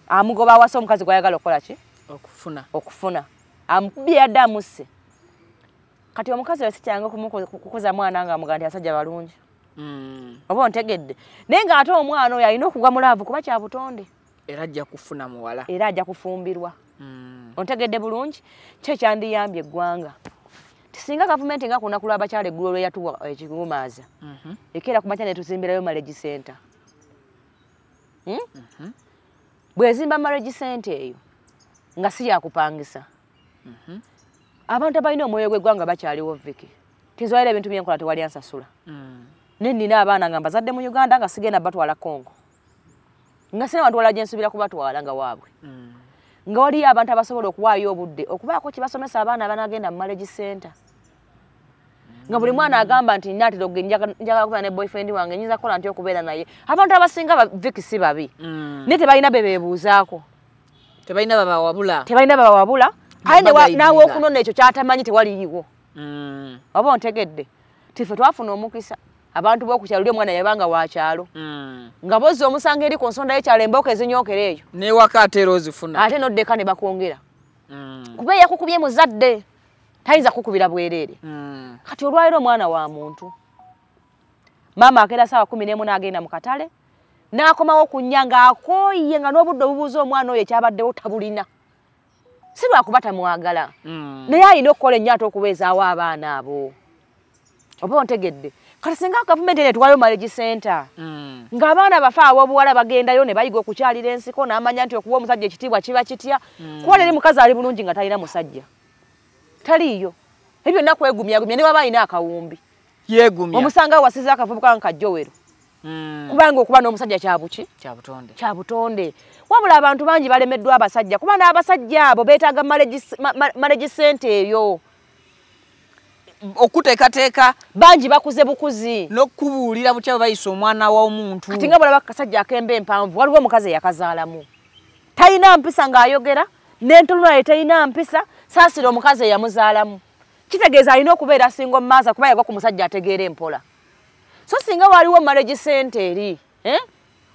amugoba awasa omukazi gwayagala okukola ki okufuna amukubye yadde amusse kati omukazi oyo si kyangu kukuza mwana nga amuga nti asajja balungi oba ontegedde naye ng'ate omwana oyo alina okugwa mu laavu kuba kya butonde era ajja kufuna muwala era ajja kufumbirwa ontegedde bulungi kyo kyandiyambye eggwanga tisinga gavumenti nga kunakula abakyala eggulo lwe yatuwa ekigumaaza ekeera ku makya ne tuzimbirayo marriage center bw'ezimba marriage center eyo nga si yakupangisa abantu abalina omwoyo gw'eggwanga bakyaliwo Viki tinzwalira ebintu byenkola tewali ansasula nennina abaana nga mbazadde mu Uganda nga sigenda batwala Congo nga sina bantu wala gye nsubira kubatwala nga waabwe nga waliyo abantu abasobola okuwaayo obudde okubaako kibasomesa abaana abanagenda mu marriage center nga buli mwana agamba nti natiro njagala kubeera ne boyfriend wange nyinza kukola nti okubeera naye abantu abasinga Viki si babi naye tebalina bebeebuuzaako tebalina babawabula aye naawe okunona ekyo kyatamanyi tewaliyiwo oba ontegedde tife twafuna omukisa abantu b'okukyalo oli omwana yabanga wakyalo nga bozza omusanga eri ku nsonda y'ekyalo embooka ezinyookera eyo newaka ate era ozifuna ate noddeka ne bakwongera kuba yakukubye muzadde tayinza kukubira bwereere kati olwaliro omwana wa muntu maama akeera saawa 11 n'agenda mu katale n'akomawo ku nnya ng'akooye nga n'obudde obubuuza omwana oyo ekyabaddewo tabulina si lwakuba tamwagala naye alina okukola ennyo ate okubeezaawo abaana abo oba ontegedde kati singa gavumenti netwalayo marriage center ng'abaana bafa ab'obuwala bagendayo ne bayiga okukyalira ensiko n'amanya nti okuwa omusajja ekitiibwa kiba kitya kuba eri mukazi ali bulungi nga talina musajja taliyo ebyo nakwegumya gumya ne baba ina akawumbi yegumya omusanga wasiza akavubuka nkajowero kubanga okuba n'omusajja kya butonde wabula abantu bangi balemeddwa abasajja kuba n'abasajja abo beetaaga marriage center eyo okuteekateeka bangi bakuze bukuzi n'okubuulira bukyabo bayisa omwana w'omuntu kati nga bulaba akasajja akemba empanvu waliwo omukazi eyakazaalamu talina mpisa ng'ayogera n'entunula ye talina mpisa saasira omukazi eyamuzaalamu kitegeeza alina okubeera singa omumaaza kuba yagwa ku musajja ategeera empola so singa waliwo marriage center eri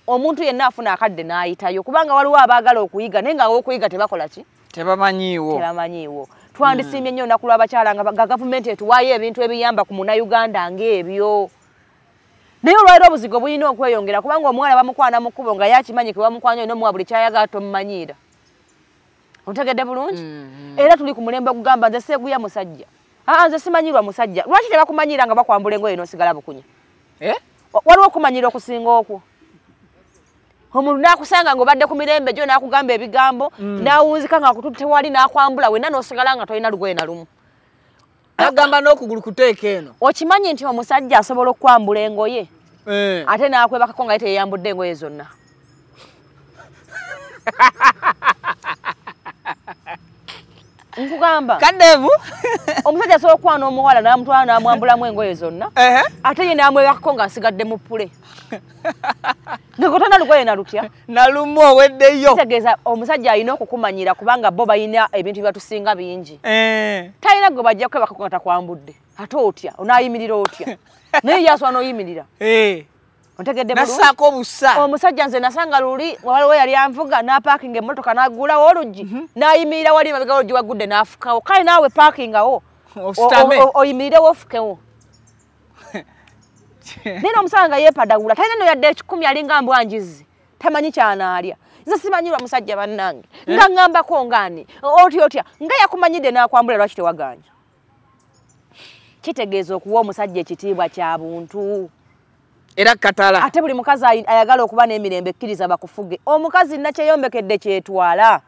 omuntu yenna afuna akadde n'ayitayo kubanga waliwo abaagala okuyiga naye ng'awokuyiga tebakola ki tebamanyiiwo twandisiimye nnyo olunaku lw'abakyala nga gavumenti etuwaayo ebintu ebiyamba ku munnayuganda ng'ebyo naye olwaliro obuzigo bulina okweyongera kubanga omuwala bamukwana mu kkubo nga yakimanyi ke bamukwanya olina omuwa buli kyayagala tomumanyiira otegedde bulungi era tuli ku mulembe ogugamba nze seeguya musajja nze simanyirwa musajja lwaki tebakumanyiira nga bakwambula engoye n'osigala bukunya waliwo okumanyira okusinga okwo omuntu n'akusanga ng'obadde ku mirembe gyo n'akugamba ebigambo n'awunzika ng'akututte tewali n'akwambula wenna n'osigala nga tolina lugoye na lumu agamba n'okugulu kuteeka eno okimanyi nti omusajja asobola okukwambula engoye ate n'akwebakako nga ye teyeyambudde engoye zonna nkugamba kaddevu omusajja asobola okukwana omuwala n'amutwala n'amwambulamu engoye zonna ate ye n'amwebakako ng'asigadde mu ppule ngekotona lugoye nalutya nalumu oweddeyo kitegeeza omusajja alina okukumanyira kubanga bo balina ebintu byatusinga bingi talina gwe bajja kwebakako nga takwambudde ate otya onaayimirira otya naye yasobola n'oyimirira otegedde nasaako obusa omusajja nze nasanga luli waliwo yali anvuga n'apaakinga emmotoka n'aggulawo oluggi n'ayimirira wali mabega oluggi wagudde n'afukawo kale naawe paakingawo oyimirirewo ofukewo naye omusajja nga yeepadagula talina no yadde ekikumi alinga mbwanjizi tamanyi kyanaalya nze simanyirwa musajja bannange nga ŋŋambako ngaani otya nga yakumanyidde n'akwambula lwaki tewaganya kitegeeza okuwa omusajja ekitiibwa kya buntu era katala ate buli mukazi ayagala okuba n'emirembe ekkiriza bakufuge omukazi nakyeyombekedde kyetwala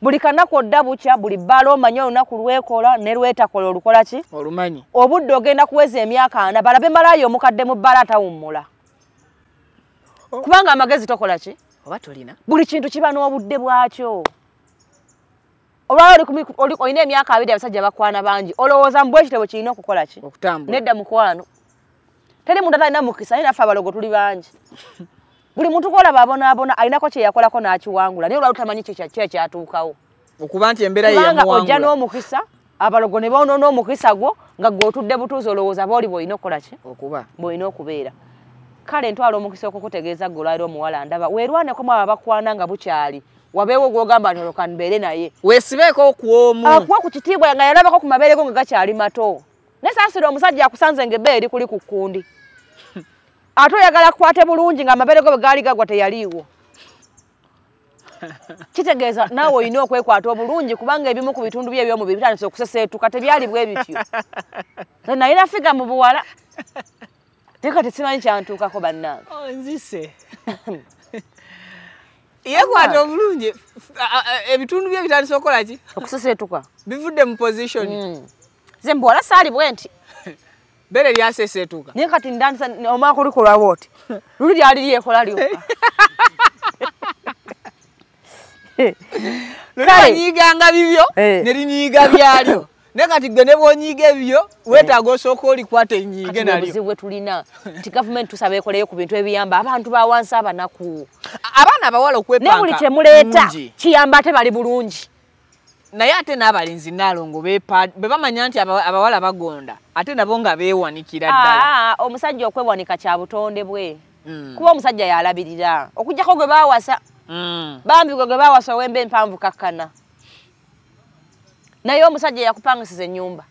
buli kanaku odda bukya buli bbala omanyi olunaku lwekola ne lwetakola olukola ki olumanyi obudde ogenda kuweza emyaka 4 balabe malaayi omukadde mu bbala atawummula kubanga amagezi tokola ki oba tolina buli kintu kiba n'obudde bwakyo olwali olina emyaka 2 abasajja bakwana bangi olowooza mbwe ekitabo kirina okukola ki okutambula nedda mukwano teri muntu atalina mukisa naye naffe abalogo tuli bangi buli muntu kwolaba abonaabona alinako kye yakolako n'akiwangula naye olwali tamanyi kyatuukawo okuba nti embeera yeyamuwangula ojja n'omukisa abalogo ne boonoona omukisa gwo nga gw'otudde butuuzi olowooza booli bw'olina okukola ki okuba bw'olina okubeera kale ntwala omukisa okukutegeeza gwe olwaliro omuwala ndaba weerwaneko mu abakwana nga bukyali wabeewo gw'ogamba nti oloka mbeere naye weesibeeko okwomu akuwa ku kitiibwa nga yalabako ku mabeere go nga gakyali mato naye saasira omusajja akusanze ng'ebbeeyi eri kuli ku kkundi ate oyagala kukwate bulungi nga amabeere go bwe gaali gagwa teyaliiwo kitegeeza naawe olina okwekwata obulungi kubanga ebimu ku bitundu bye eby'omubiri bitandise okuseseetuka tebyali bwe bityo nalina figa mu buwala naye kati simanyi kyantuukako bannange nzise yekwata obulungi ebitundu bye bitandise okukola ki okuseseetuka bivudde mu position ze mbuwala saali bwe nti bere lyaseseetuka naye kati ndandisa omwaka olukola bwoti luli lyali lyekola lyokka lulinyiganga bibyo ne linyiga byalyo naye kati gwe ne bwonyiga ebyo weetaaga osooka olikwata enyiige nalyo obuzibu bwe tulina nti gavumenti tusaba ekoleyo ku bintu ebiyamba abantu ba wansi abanaku abaana abawala okwepanka naye buli kyemuleeta kiyamba ate bali bulungi naye ate n'abalenzi naalongo bwe bamanya nti abawala bagonda ate nabo nga beewanikira ddala omusajja okwewanika kya butonde bwe kuba omusajja yalabirira okugjako gwe baawasa bambi gwe baawasa owemba empanvu kakkana naye omusajja yakupangisiza ennyumba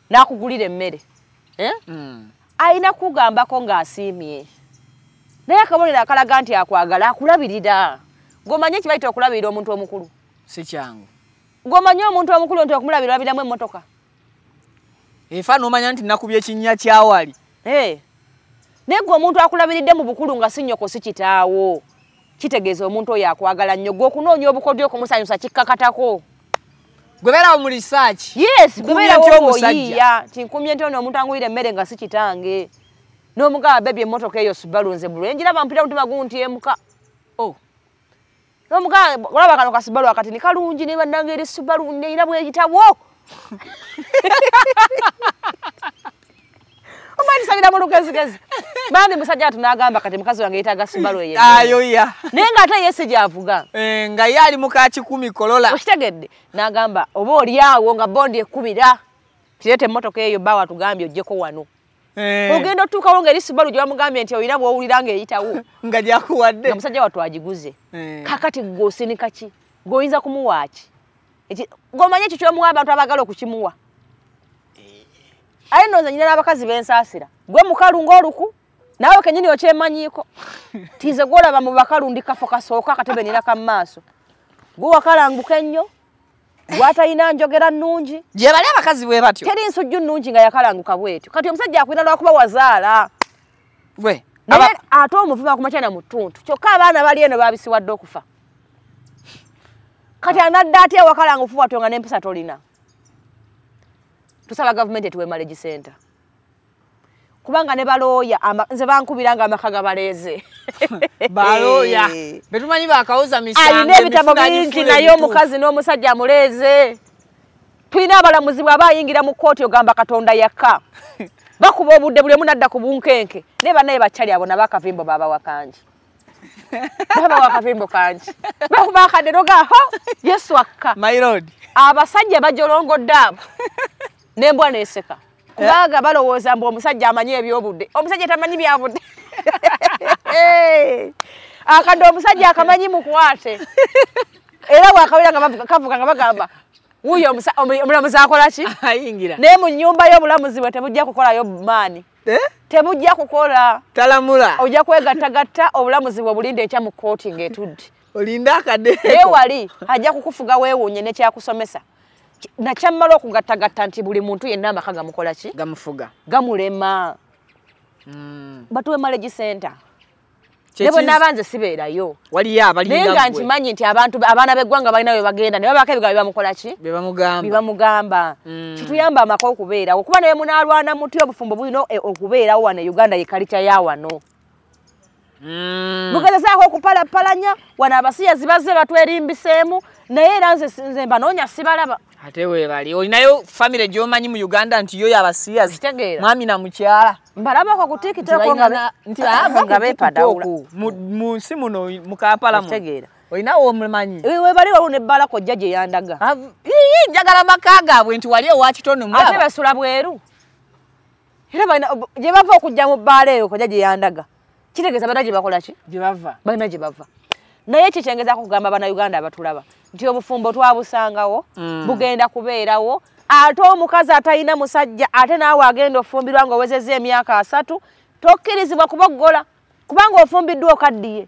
n'akugulira emmere alina kugambako ng'asiimye naye akabonero akalaga nti akwagala akulabirira gwomanyi ekibaita okulabirira omuntu omukulu si kyangu gwomanyi omuntu omukulu nti okumulabirabiramu emmotoka efa n'omanya nti nakubye ekinnya kyawali naye gwe omuntu akulabiridde mu bukulu nga si nnyoko si kitaawo kitegeeza omuntu oyo akwagala nnyo gwe okunoonya obukodyo okumusanyusa kikkakatako Gwebera mu research. Yes, gwebera omusajja. oyiya. Tinkumye nti ono omuntu angwire emmere nga si kitange. N'omugaba baby emmotoka eyo Subaru nze bulwenjira bampita mutima gunti emuka. Oh. N'omugaba olaba kano ka Subaru akati ni kalungi ne bannanga eri Subaru neera bweyitawo. Omani sabira mu lugezigezi. Bambi musajja atunagamba kati mukazi wange yitaga Subaru eyo. Ayo ya. Nenga ate yese gyavuga. Nga yali muka 10 Corolla. Oshitegedde nagamba oba oli awo nga bondi ekubira. Kirete emmotoka eyo bawa tugambye ojjeko wano. Ogenda otuukawo ng'eri Subaru gye bamugambye nti oyina bw'owulira ng'eyitawo. Nga gyakuwadde. Nga musajja wattu agiguze. Kakati gw'osinika ki? Gw'oyinza kumuwa ki? Gw'omanye ekyo ky'omuwa abantu abaagala okukimuwa. Aye nnoza nyina n'abakazi b'ensaasira. Gwe mukalu ng'oluku, naawe kennyini okyemanyiiko. Tize gw'olaba mu bakalu ndi kafo kasooka akatebe nina ka maaso. Gwe wakalanguka ennyo, gwatalina njogera nnungi. Gye bali abakazi bwe batyo. Teri nsujju nnungi nga yakalanguka bwetyo. Kati omusajja akwina lwakuba wazaala. Bwe. Naye ate omuvuma kumakyana mu ttuntu. Kyokka abaana bali eno baabisiwadde okufa. Kati anadda atya wakalangufu watyo nga n'empisa tolina. Tusaba government etuwe marriage center. Kubanga ne balooya nze bankubira nga amaka gabaleeze. Balooya. Betumanyi bakawuza misango. Ayina ebitabo bingi naye omukazi n'omusajja amuleeze. Tulina abalamuzi bw'aba ayingira mu kkooti ogamba Katonda yakka. Bakuba obudde buli munadda ku bunkenke. Ne bannaye bakyali abo nabakavimbo baba wakanji. Baba wakavimbo kanji. Bakuba akadero gaho Yesu akka. My lord. Abasajja bajolongodde abo. Nembwa neseka. Kubaga balowooza mbu omusajja amanyi ebyobudde. Omusajja tamanyi byabudde. Akadde omusajja akamanyi mukwate. Era bwakawira nga kavuga nga bagamba wuyo omulamuzi akola ki? Ayingira. Ne mu nnyumba y'obulamuzi bwe tebujja kukolayo maani. Tebujja kukola. Talamula. Ojja kwegattagatta obulamuzi bwe bulinde ekya mu kkooti ng'etudde. Olinda akadde. Naye wali ajja kukufuga weewuunye n'ekyakusomesa. Nakyamala okugattagatta nti buli muntu yenna amaka gamukola ki? Gamufuga. Gamulema. Batuwe marriage center. Nebo nabanze sibeerayo. Waliyo abalinda gwe. Nenga nkimanyi nti abaana b'eggwanga balina we bagenda ne babaka ebigambo bamukola ki? Bibamugamba. Kituyamba amaka okubeerawo. Kuba naye munaalwana muti obufumbo bulina okubeerawo wano e Uganda ye culture ya wano. Mugezezaako okupalapalanya wano abasiyazi bazze batwerimbiseemu naye era nze mbanoonya sibalaba. Ate weebali olinayo family gy'omanyi mu Uganda nti yo yabasiyazi mwami na mukyala mbalabako ku TikTok nti nga beepadawula mu nsi muno mu Kampala olinawo omumanyi weebali waliwo n'ebbala kojja gye yandaga njagala maka gaabwe nti wali owa kitono mulaba ate basula bweru era gye bava okujja mu bbaala eyo kojja gye yandaga kitegeeza balina gye bakola ki? Balina gye bava. Naye kikyengezaako kugamba bannayuganda abatulaba nti obufumbo twabusangawo bugenda kubeerawo ate omukazi atalina musajja ate naawe agenda ofumbirwa ng'owezezza emyaka 3 tokkirizibwa kuboggola kubanga ofumbiddwa okaddiye.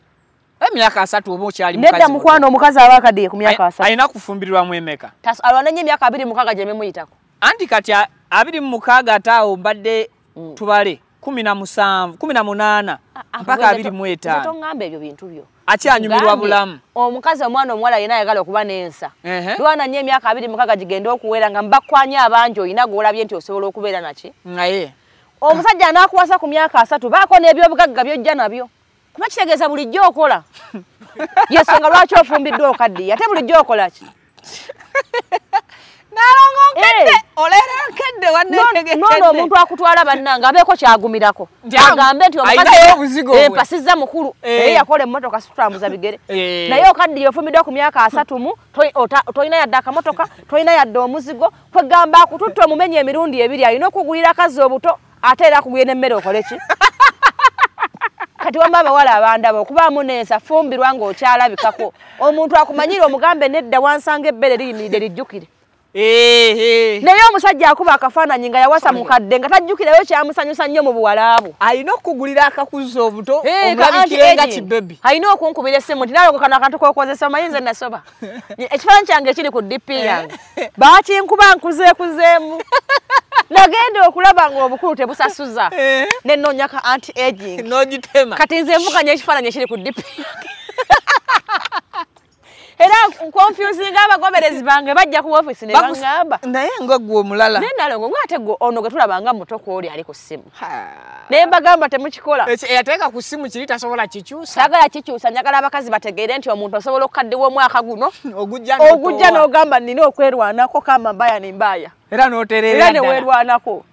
Emyaka 3 oba okyali mukazi. Nedda mukwano omukazi aba akaddiye ku myaka 3. Alina kufumbirwamu emeka. Alwana nnyo emyaka 26 gye memuyitako. Anti kati 26 ataawo mbadde tubale 17 18 mpaka 25. Tongamba ebyo bintu byo. Akyanyumirwa bulamu. Omukazi omwana omuwala yena ayagala okuba n'ensa. Lwana nnyo emyaka 26 gigenda okuwera nga mbakwanya abangi oyina gw'olabye nti osobola okubeera naki? Naye. Omusajja anaakuwasa ku myaka 3 baako n'ebyobugagga by'ojja nabyo. Kuba kitegeeza bulijjo okola. Yensonga lwaki ofumbiddwa okaddiye ate bulijjo okola ki? Nalongonkadde olera nkadde wannetegedde. Nono omuntu akutwala bannanga abeeko kyagumirako. Agambe nti omukazi empasizza mukulu naye yakola emmotoka situtambuza bigere. Naye okaddiye ofumiddwa ku myaka 3 mu tolina yadde akamotoka tolina yadde omuzigo kwegamba akututte omumenye emirundi 2 alina okugulira kazi obuto ate era akugulira n'emmere okole ki? Kati wamba abawala abandaba okubaamu n'ensa fumbirwa ng'okyalabikako omuntu akumanyire omugambe nedda wansanga ebbere liyimiridde lijjukire. Naye omusajja akuba akafaananyi nga yawasa mukadde nga tajjukireyo kyamusanyusa nnyo mu buwala abo. Alina okugulira akakuzo obuto omulabikire nga kibebi. Alina okunkubira essimu nti naawe kano akantu k'okozesa omanyi nze nasoba. Ekifaananyi kyange kiri ku DP yange. Baakinkuba nkuzeekuzeemu. Nagenda okulaba ng'obukulu tebusasuza. Ne nnoonya ka anti-aging. N'ogitema. Kati nze nvuganya ekifaananyi ekiri ku DP yange. Era confusing abagoberezi bange bajja ku office ne bangamba. Naye ngogwo omulala. Nalongo ngate go ono gwe tulabanga mutoko oli ali ku simu. Ne mbagamba temukikola. Eyateeka ku simu kiri tasobola kikyusa. Sagala kikyusa njagala abakazi bategeere nti omuntu osobola okaddewo omwaka guno. Ogujja n'ogamba nina okwerwanako kama mbaya ne mbaya. Era n'oterera Era ne weerwanako.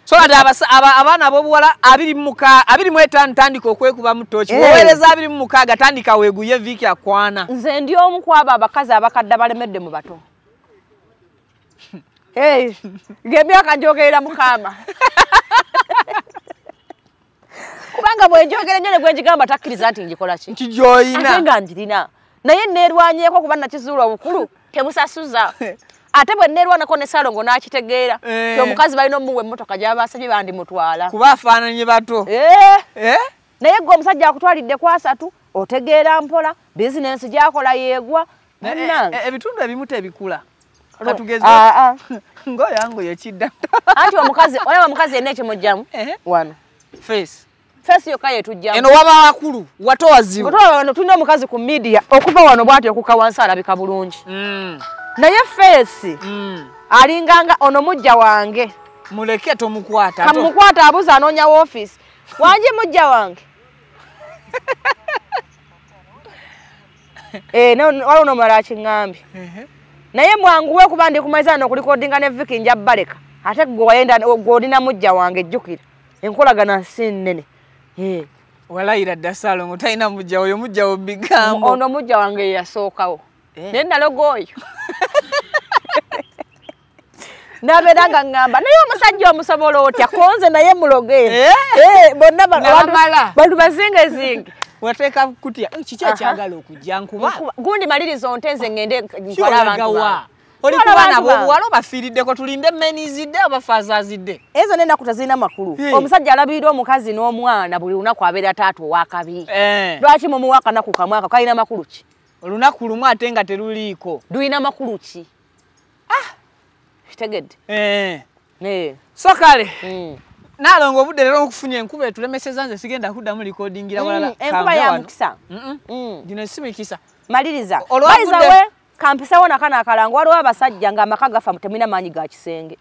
So ate abaana ab'obuwala 25 ntandika okwekuba mu ttooki. Woweereza 26 tandika weeguye viiki akwana. Nze ndi omu ku abo abakazi abakadde balemedde mu bato. Ng'emyaka njogerera mukama. Kubanga bwenjogera nnyo ne gwe ngigamba takkiriza nti njikola ki. Nti gy'oyina. Ate nga njirina. Naye neerwanyeeko kuba nakizuula obukulu temusasuza. Ate bwe neerwanako ne Salongo n'akitegeera. Ti omukazi balina omuwa emmotoka gy'abasabye bandimutwala. Kuba afaananye bato. Naye gwe omusajja akutwalidde ku 3 otegeera mpola bizinensi gy'akola yeegwa. Ebitundu ebimu tebikula. Katugeze. Ngoyango yekidda. Anti omukazi olaba omukazi yenna ekimujjamu wano. Face yokka yetujjamu. Eno waba wakulu wato wazibu. Wano tulina omukazi ku media okuva wano bw'ati okuka wansi alabika bulungi. Naye face alinganga ono mujja wange. Muleke tomukwata. Kamukwata abuza anoonya office. Wanje mujja wange. Waliwo n'omulala akiŋŋambye. Naye mwanguwe kuba ndi kumaliza n'okulikodinga ne Vicky nja baleka. Ate gwe wayenda gw'olina mujja wange jjukira. Enkolagana si nnene. Walayira dda Salongo talina mujja oyo mujja wo bigambo. Ono mujja wange yasookawo. Naye nalogo oyo. Nabeera nga ngamba naye omusajja omusobola otya konze naye muloge. Bonna bantu bazingezinge. Wateeka kutya kiki ekyagala okujja nkuba. Gundi maliriza ontenze ngende nkola abantu. Oli kubaana b'obuwala obafiiriddeko tulinde menizidde abafazazidde. Ezo n'ennaku tezirina makulu. Omusajja alabirira omukazi n'omwana buli lunaku abeera taata owakabi. Lwaki mumuwa akanaku kamwaka kalina makulu ki? Olunaku lumu ate nga teruliiko. Lulina makulu ki? Kitegedde. So kale Nalongo obudde leero okufunye enkuba etulemeseza nze sigenda kuddamu likodingira walala. Enkuba ya mukisa. Gino si mikisa. Maliriza. Baizawe kampisawo nakana akalango waliwo abasajja nga amaka gafa temulina maanyi ga kisenge.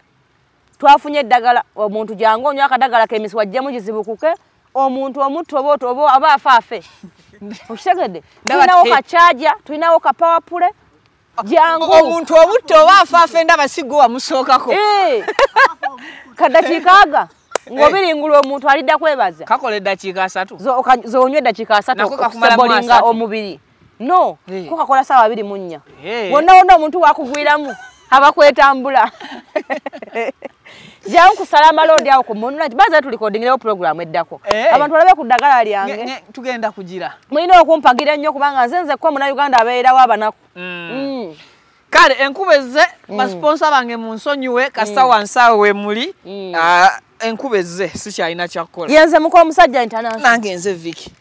Twafunye eddagala omuntu jangu onywa akadagala kemisi wajjamu kizibukuke omuntu omutto obo aba afaafe. Okitegedde? Tulinawo kachaja, tulinawo ka power pule. Jangu omuntu omutto oba afaafe ndaba sigo wamusookako. Kadakiikaaga ngobiringula omuntu alidda kwebaza. Kakola eddakiika 3. Zonywe eddakiika 3 okubolinga omubiri. No, kukakola sawa 24. Wonna omuntu wakugwiramu abakwetambula. Jangu kusalama load awo ku munna baza tulikodingira program eddako. Abantu balabe ku ddagala lyange. Tugenda kugira. Mulina okumpagira nnyo kubanga nzenze kwa muna Uganda abeera wabanaku. Kale enkubeze basponsor bange mu nsonyiwe kasa wansawe we muli. Enkubeze sikyalina kyakola. Yenze muko omusajja international. Nange nze Vicky.